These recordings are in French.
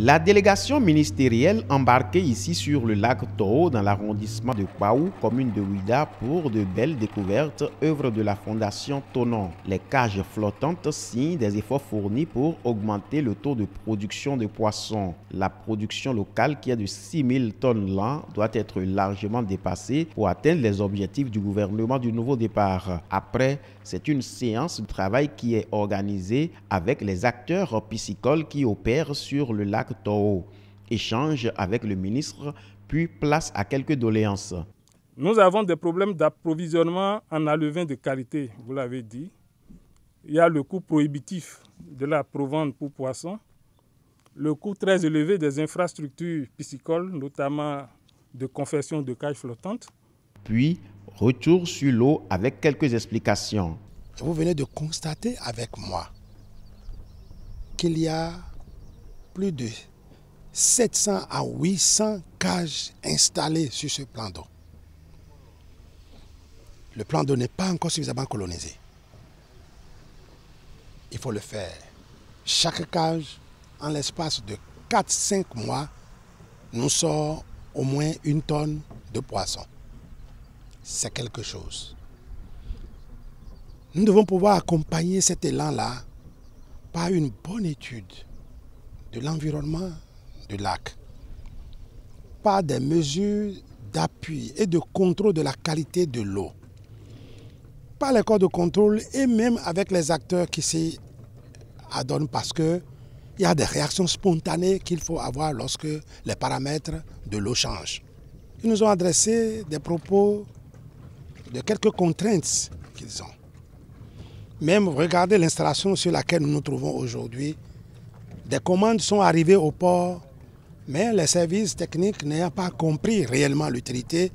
La délégation ministérielle embarquée ici sur le lac Toho dans l'arrondissement de Kwaou, commune de Ouida, pour de belles découvertes, œuvre de la Fondation Tonon. Les cages flottantes signent des efforts fournis pour augmenter le taux de production de poissons. La production locale, qui est de 6 000 tonnes l'an, doit être largement dépassée pour atteindre les objectifs du gouvernement du nouveau départ. Après, c'est une séance de travail qui est organisée avec les acteurs piscicoles qui opèrent sur le lac Toho. Échange avec le ministre, puis place à quelques doléances. Nous avons des problèmes d'approvisionnement en alevin de qualité, vous l'avez dit. Il y a le coût prohibitif de la provente pour poissons, le coût très élevé des infrastructures piscicoles, notamment de confection de cages flottantes. Puis, retour sur l'eau avec quelques explications. Vous venez de constater avec moi qu'il y a plus de 700 à 800 cages installées sur ce plan d'eau. Le plan d'eau n'est pas encore suffisamment colonisé. Il faut le faire. Chaque cage, en l'espace de 4-5 mois, nous sort au moins 1 tonne de poisson. C'est quelque chose. Nous devons pouvoir accompagner cet élan-là par une bonne étude de l'environnement du lac, par des mesures d'appui et de contrôle de la qualité de l'eau, par les corps de contrôle et même avec les acteurs qui s'y adonnent, parce qu'il y a des réactions spontanées qu'il faut avoir lorsque les paramètres de l'eau changent. Ils nous ont adressé des propos de quelques contraintes qu'ils ont. Même regardez l'installation sur laquelle nous nous trouvons aujourd'hui. Des commandes sont arrivées au port, mais les services techniques n'ayant pas compris réellement l'utilité,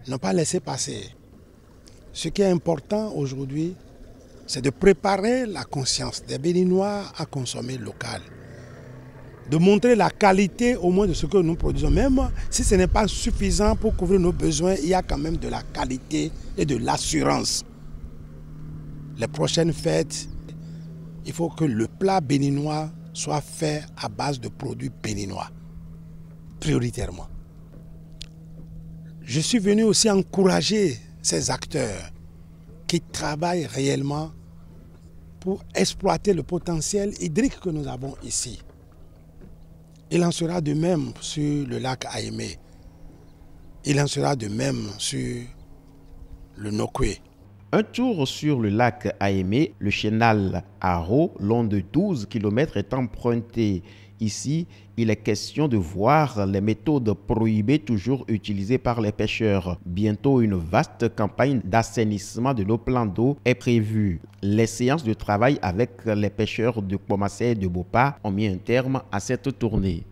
n'ont pas laissé passer. Ce qui est important aujourd'hui, c'est de préparer la conscience des Béninois à consommer local. De montrer la qualité au moins de ce que nous produisons. Même si ce n'est pas suffisant pour couvrir nos besoins, il y a quand même de la qualité et de l'assurance. Les prochaines fêtes, il faut que le plat béninois soit fait à base de produits béninois, prioritairement. Je suis venu aussi encourager ces acteurs qui travaillent réellement pour exploiter le potentiel hydrique que nous avons ici. Il en sera de même sur le lac Aïmé. Il en sera de même sur le Nokwe. Un tour sur le lac Aïmé, le chenal Haro, long de 12 km, est emprunté. Ici, il est question de voir les méthodes prohibées toujours utilisées par les pêcheurs. Bientôt, une vaste campagne d'assainissement de nos plans d'eau est prévue. Les séances de travail avec les pêcheurs de Kouamassé et de Bopa ont mis un terme à cette tournée.